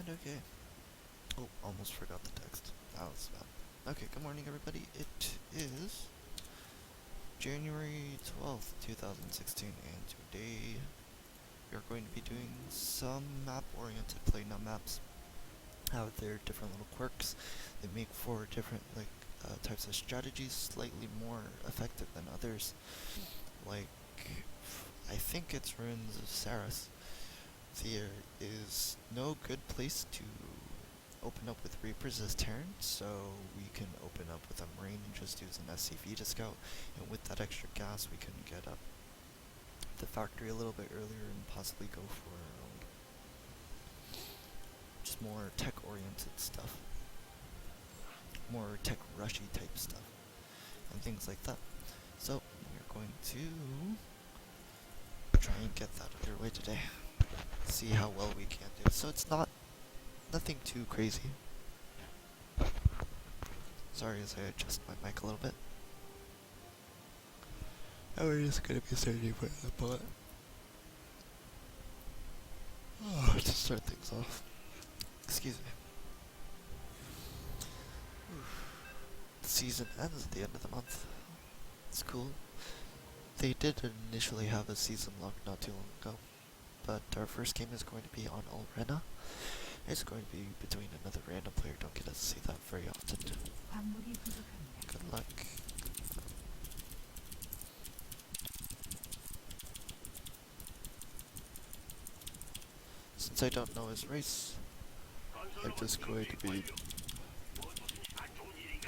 And okay. Oh, almost forgot the text. That was bad. Okay, good morning everybody. It is January 12th, 2016, and today we are going to be doing some map-oriented play. Now maps have their different little quirks. They make for different types of strategies slightly more effective than others. Like, I think it's Ruins of Saras. There is no good place to open up with Reapers as Terran, so we can open up with a Marine and just use an SCV to scout, and with that extra gas we can get up the factory a little bit earlier and possibly go for just more tech-oriented stuff, more tech-rushy type stuff, and things like that. So we're going to try and get that underway today, see how well we can do. So it's nothing too crazy. Sorry as I adjust my mic a little bit. And we're just gonna be searching for the bullet. Oh, to start things off. Excuse me. The season ends at the end of the month. It's cool. They did initially have a season lock not too long ago, but our first game is going to be on Alrena. It's going to be between another random player. Don't get to see that very often. Good luck. Since I don't know his race, I'm just going to be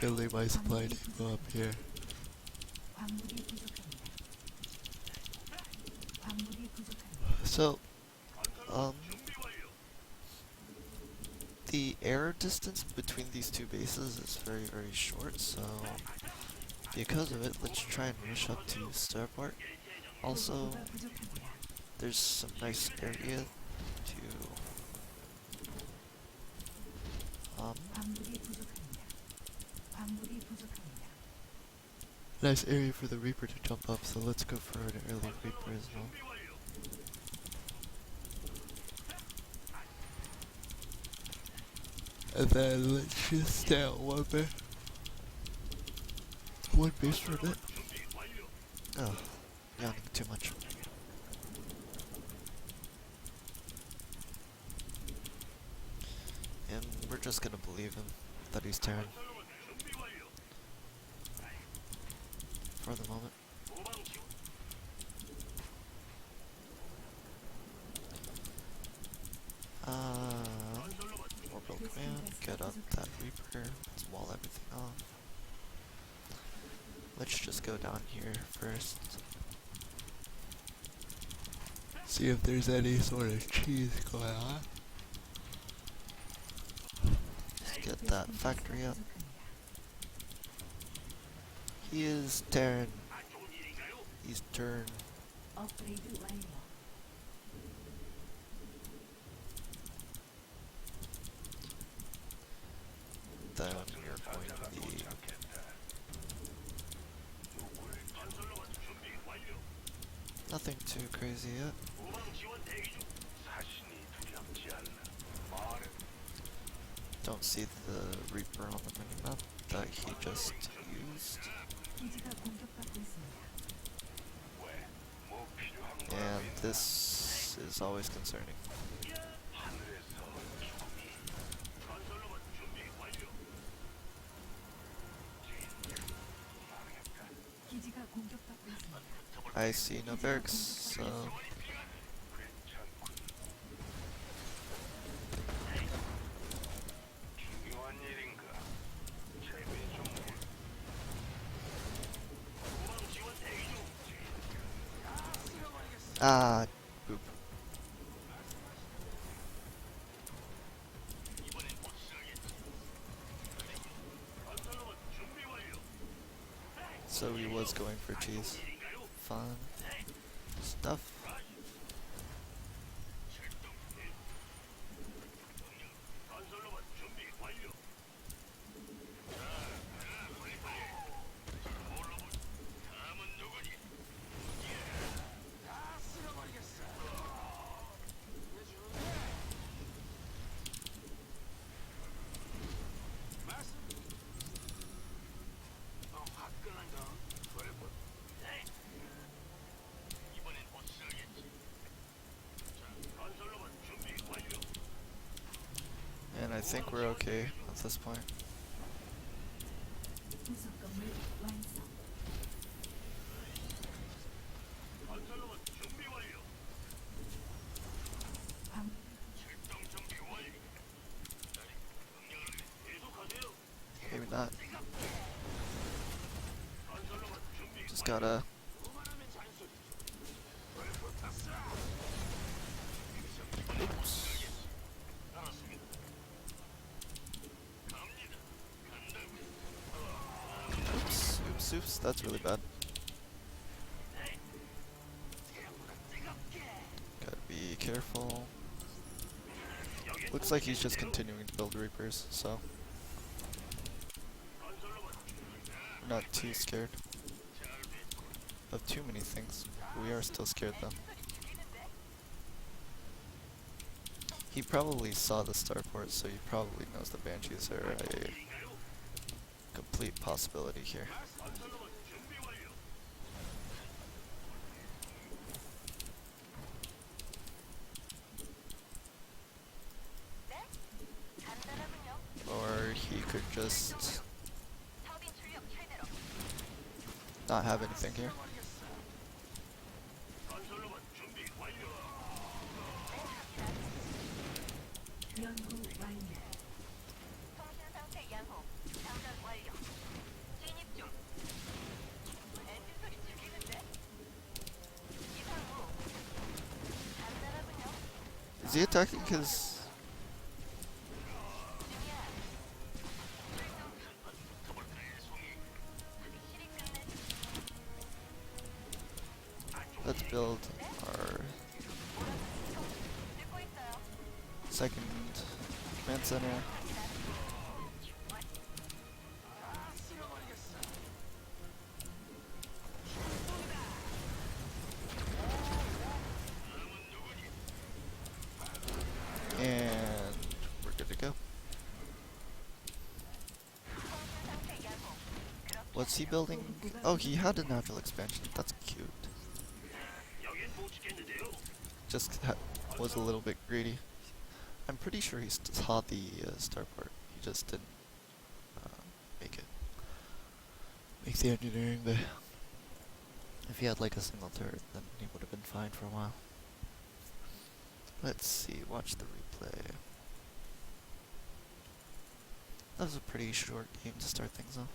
building my supply depot up here. So, the air distance between these two bases is very, very short, so because of it, let's try and rush up to Starcraft. Also, there's some nice area to nice area for the Reaper to jump up, so let's go for an early Reaper as well. And then let's just stay on one base for a bit. Oh, yawning too much. And we're just gonna believe him that he's Terran. For the moment. Orbital command, get up that Reaper, let's wall everything off. Let's just go down here first. See if there's any sort of cheese going on. Just get that factory up. He is Terran. He's Terran. Then we're going to be nothing too crazy yet. Don't see the Reaper on the minimap that he just used. And this is always concerning. I see no barracks, so boop. So he was going for cheese. Fun stuff. think we're okay at this point. Maybe not. Just gotta... Oops. Oops, that's really bad. Gotta be careful. Looks like he's just continuing to build Reapers, so... I'm not too scared of too many things. We are still scared though. He probably saw the starport, so he probably knows the Banshees are a complete possibility here. Or he could just not have anything here. Is he attacking his... Let's build our second command center. And we're good to go. What's he building? Oh, he had a natural expansion. That's cute. Just was a little bit greedy. I'm pretty sure he saw the starport. He just didn't make the engineering bay. If he had like a single turret, then he would have been fine for a while. Let's see, watch the replay. That was a pretty short game to start things off.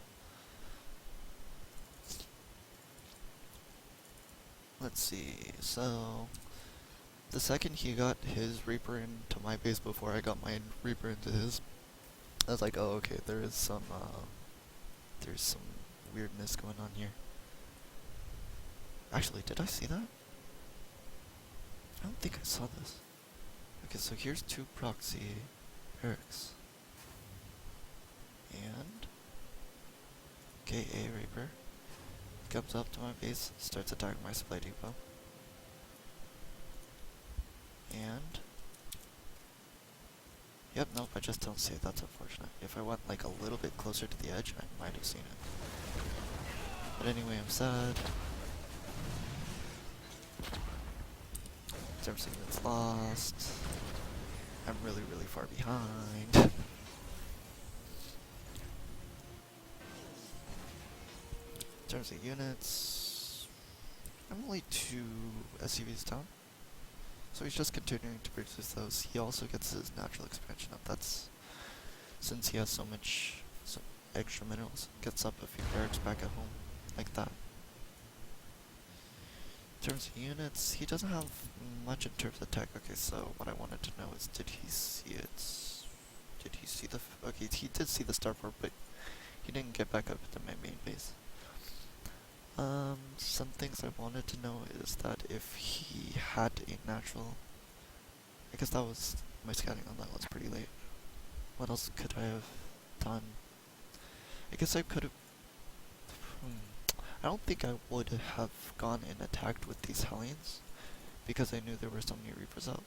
Let's see, so... The second he got his Reaper into my base before I got my Reaper into his, I was like, oh okay, there's some weirdness going on here. Actually, did I see that? I don't think I saw this. Okay, so here's two proxy quirks. And KA Reaper comes up to my base, starts attacking my supply depot. And yep, nope, I just don't see it. That's unfortunate. If I went like a little bit closer to the edge, I might have seen it. But anyway, I'm sad. Everything that's lost. I'm really, really far behind. In terms of units, I'm only 2 SCVs down. So he's just continuing to produce those. He also gets his natural expansion up. That's since he has some extra minerals, gets up a few barracks back at home, like that. In terms of units, he doesn't have much in terms of tech. Okay, so what I wanted to know is, did he see it? Did he see the... okay, he did see the starport, but he didn't get back up to my main base. Some things I wanted to know is that if he had a natural... I guess that was... my scouting on that was pretty late. What else could I have done? I guess I could have... I don't think I would have gone and attacked with these Hellions, because I knew there were so many Reapers out.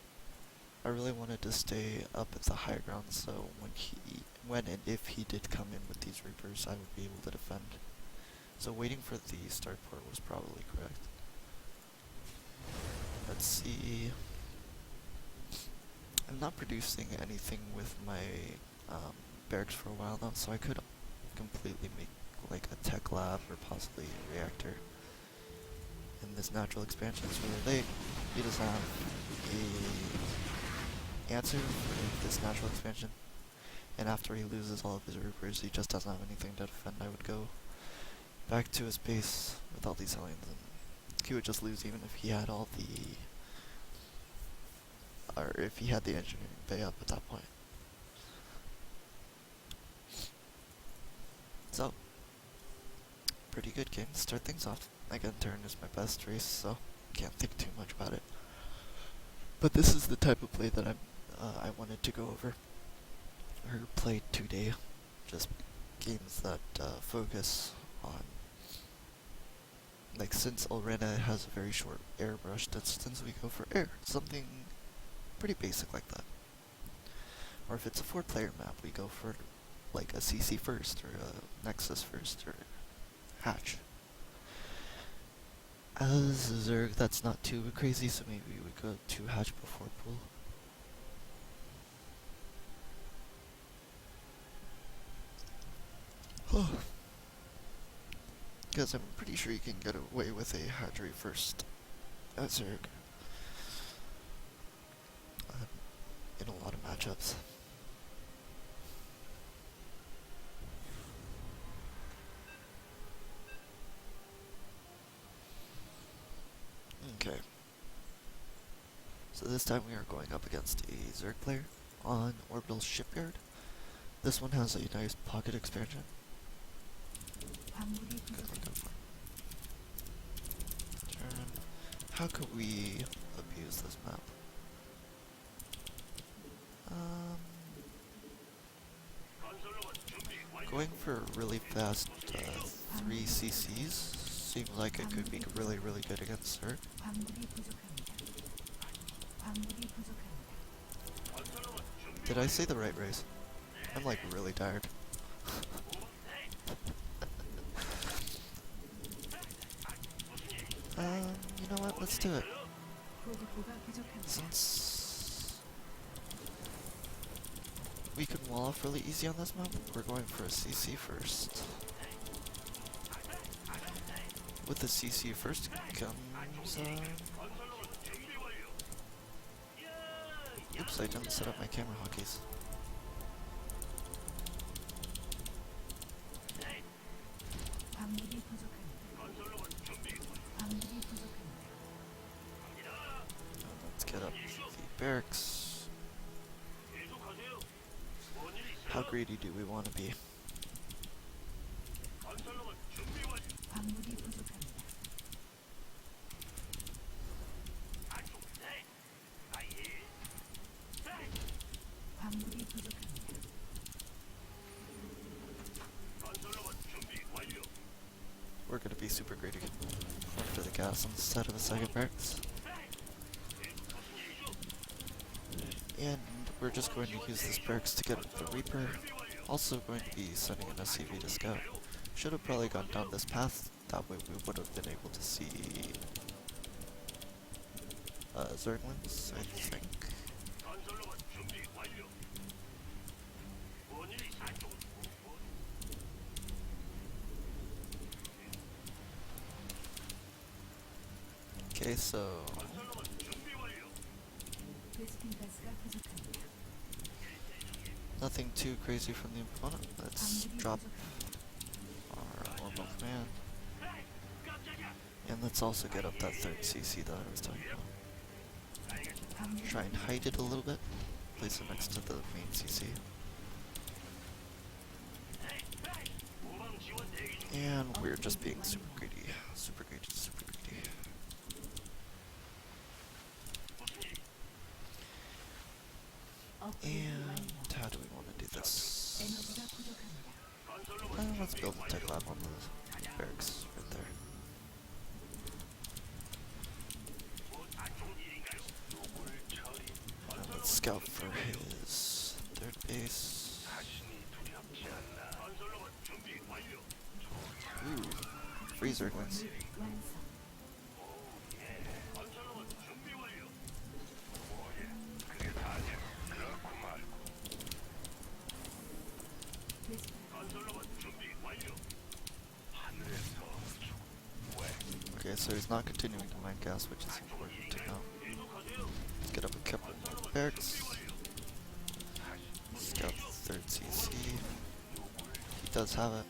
I really wanted to stay up at the high ground, so when and if he did come in with these Reapers, I would be able to defend. So waiting for the starport was probably correct. Let's see... I'm not producing anything with my barracks for a while now, so I could completely make like a tech lab or possibly a reactor in this natural expansion. It's really late. He doesn't have a answer for this natural expansion. And after he loses all of his reapers, he just doesn't have anything to defend. I would go back to his base with all these aliens, and he would just lose even if he had all the, or if he had the engineering bay up at that point. So, pretty good game to start things off. Again, turn is my best race, so can't think too much about it. But this is the type of play that I wanted to go over, or play today. Just games that focus on, like, since Alrena has a very short airbrush distance, we go for air, something pretty basic like that. Or if it's a 4-player map, we go for like a CC first, or a Nexus first, or Hatch. As a Zerg, that's not too crazy, so maybe we would go to Hatch before Pool. Because I'm pretty sure you can get away with a Hatchery first at Zerg. In a lot of matchups. Okay. So this time we are going up against a Zerg player on Orbital Shipyard. This one has a nice pocket expansion. Turn. How could we abuse this map? Going for really fast 3 CCs seems like it could be really good against Zerg. Did I say the right race? I'm like really tired. You know what? Let's do it. Since we can wall off really easy on this map, we're going for a CC first. With the CC first comes, oops, I didn't set up my camera hotkeys. Let's get up the barracks. How greedy do we want to be? We're gonna be super greedy after the gas instead of a second barracks. And we're just going to use this barracks to get the Reaper. Also going to be sending an SCV to scout. Should have probably gone down this path, that way we would have been able to see Zerglings, I think. Okay, so nothing too crazy from the opponent. Let's drop our orbital command. And let's also get up that third CC that I was talking about. Try and hide it a little bit. Place it next to the main CC. And we're just being super greedy. Super greedy, super greedy. And how do we want to do this? Let's build a tech lab on the barracks right there. And let's scout for his third base. Ooh, free Zerglings. Okay, so he's not continuing to mine gas, which is important to know. Let's get up a couple more barracks. Scout the 3rd CC. He does have it.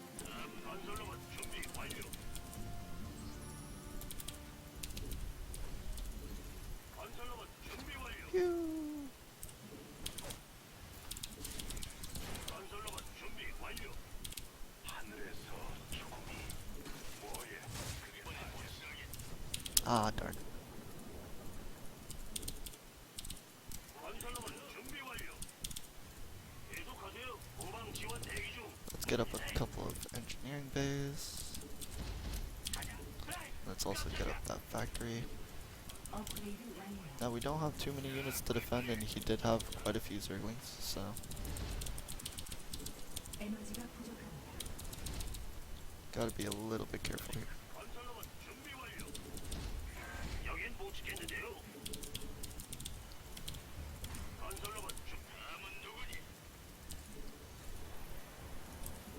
Phew. Ah, darn. Let's get up a couple of engineering bays. Let's also get up that factory. Now we don't have too many units to defend, and he did have quite a few zerglings, so gotta be a little bit careful here.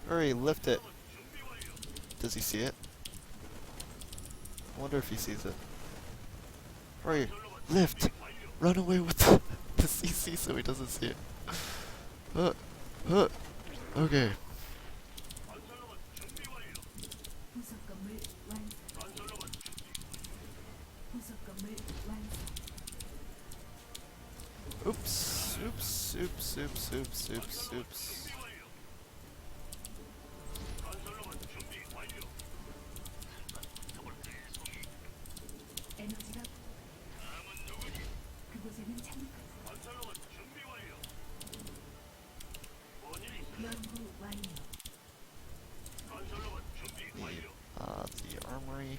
Hurry, lift it. Does he see it? I wonder if he sees it. Hurry, lift! Run away with the CC so he doesn't see it. Okay. Oops, oops, oops, oops, oops, oops, oops. The armory.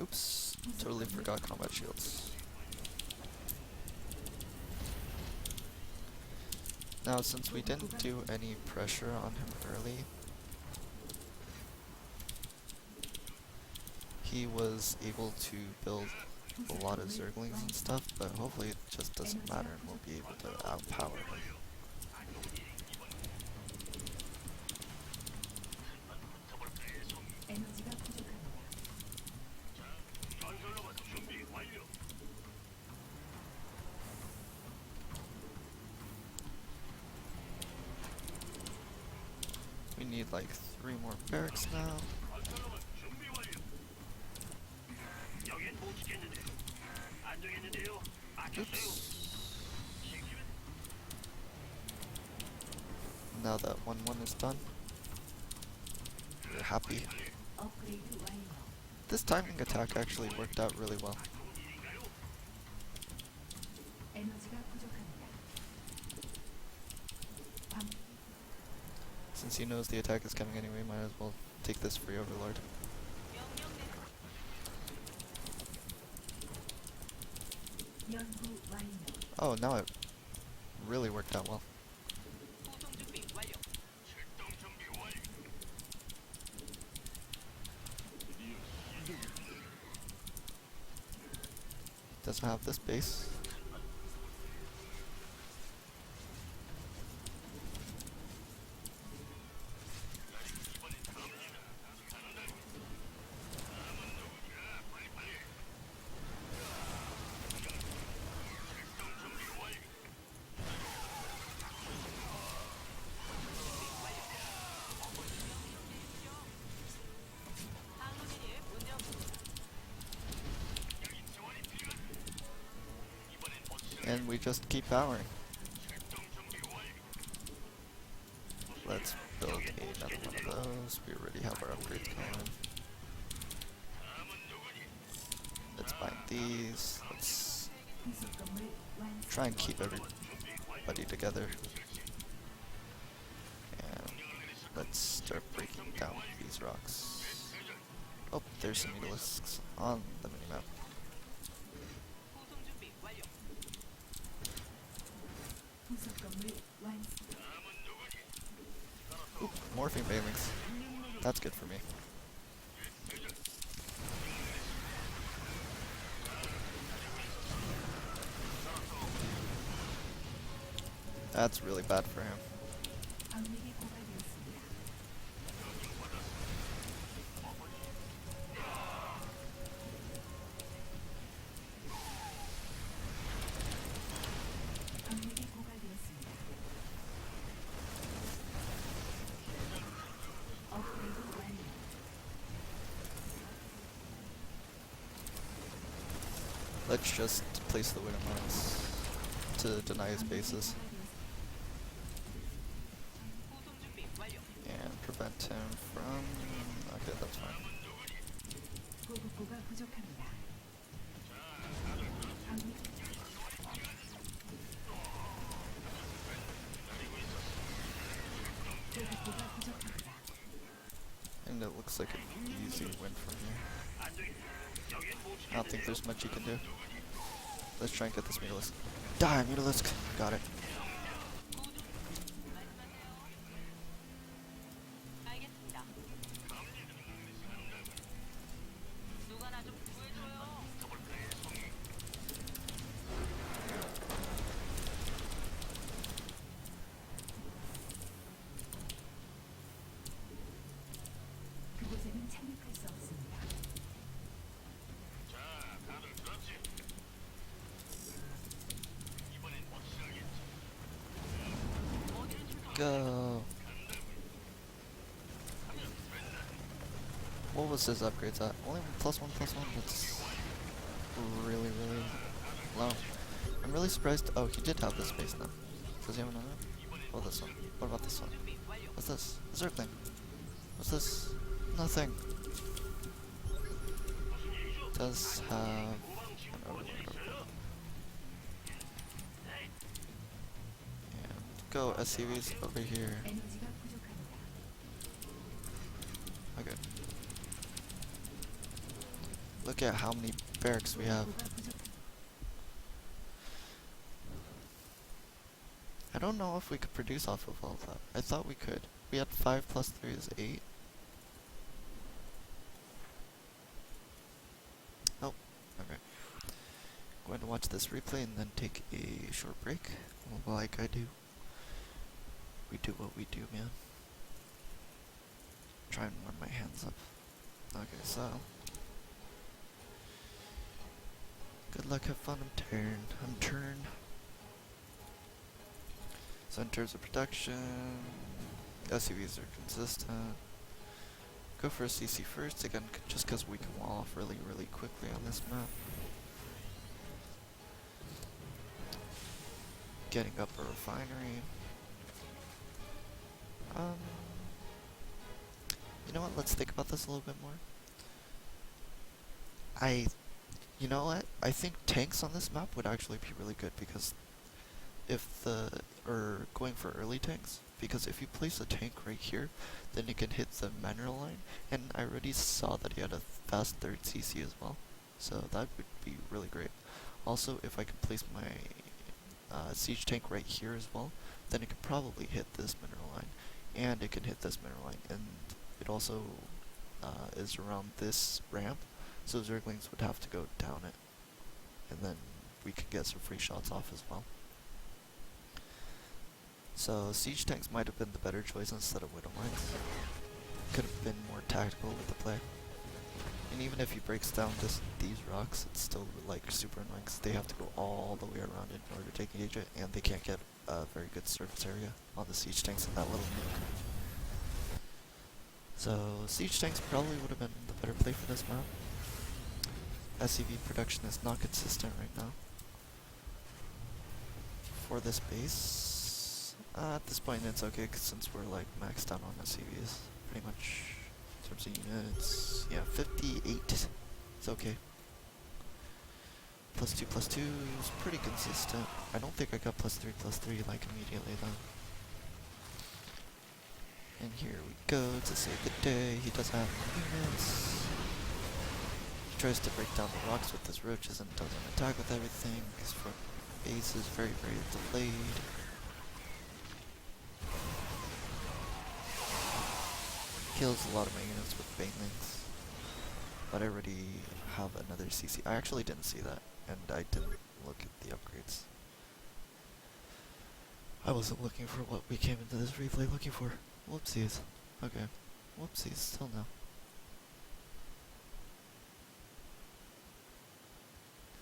Oops, totally forgot combat shields. Now, since we didn't do any pressure on him early, he was able to build a lot of zerglings and stuff, but hopefully it just doesn't matter and we'll be able to outpower him. We need like 3 more barracks now. Oops. Now that 1-1 is done, we're happy. This timing attack actually worked out really well. Since he knows the attack is coming anyway, might as well take this free overlord. Oh, now it really worked out well. Doesn't have this base. And we just keep powering. Let's build another one of those. We already have our upgrades going. Let's bind these. Let's try and keep everybody together. And let's start breaking down these rocks. Oh, there's some mutalisks on the minimap. Ooh, morphing banelings. That's good for me. That's really bad for him. Let's just place the Widow Mouse to deny his bases. And prevent him from... Okay, that's fine. And it looks like an easy win from here. I don't think there's much you can do. Let's try and get this Mutalisk. Die, Mutalisk! Got it. Go! What was his upgrades at? Only +1/+1? That's really, really low. I'm really surprised. Oh, he did have this base now. Does he have another? Oh, this one. What about this one? What's this? Zergling. What's this? Nothing. Does have an overlord. And go SCVs over here. Okay. Look at how many barracks we have. I don't know if we could produce off of all that. I thought we could. We had 5 plus 3 is 8. Oh, okay. Going to watch this replay and then take a short break. Like I do. We do what we do, man. Try and warm my hands up. Okay, so. Good luck, have fun, I'm turn. So in terms of production, SUVs are consistent. Go for a CC first, again, just because we can wall off really, really quickly on this map. Getting up a refinery. You know what, let's think about this a little bit more. You know what, I think tanks on this map would actually be really good because going for early tanks, because if you place a tank right here, then it can hit the mineral line, and I already saw that he had a fast 3rd CC as well, so that would be really great. Also, if I could place my siege tank right here as well, then it could probably hit this mineral line, and it can hit this mineral line, and it also is around this ramp, so Zerglings would have to go down it, and then we could get some free shots off as well. So siege tanks might have been the better choice instead of Widow Mines. Could have been more tactical with the play. And even if he breaks down these rocks, it's still like super annoying because they have to go all the way around it in order to engage it, and they can't get a very good surface area on the siege tanks in that little nuke. So siege tanks probably would have been the better play for this map. SCV production is not consistent right now for this base. At this point it's okay since we're like maxed out on SCVs pretty much in terms of units. Yeah, 58. It's okay. +2/+2 is pretty consistent. I don't think I got +3/+3 like immediately though. And here we go to save the day. He does have units. He tries to break down the rocks with his roaches and doesn't attack with everything. His front base is very, very delayed. Kills a lot of my units with banelings. But I already have another CC. I actually didn't see that, and I didn't look at the upgrades. I wasn't looking for what we came into this replay looking for. Whoopsies. Okay. Whoopsies, still no.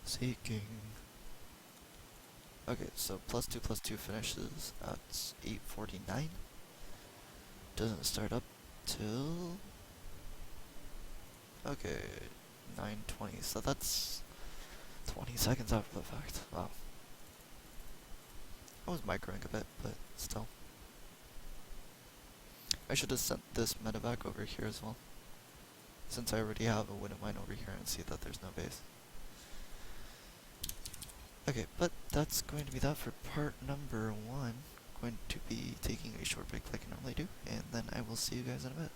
Seeking. Okay, so +2 + 2 finishes at 8:49. Doesn't start up till... Okay, 9:20, so that's 20 seconds after the fact. Wow. I was microing a bit, but still. I should have sent this medevac over here as well, since I already have a wind mine over here and see that there's no base. Okay, but that's going to be that for part number 1. Going to be taking a short break like I normally do, and then I will see you guys in a bit.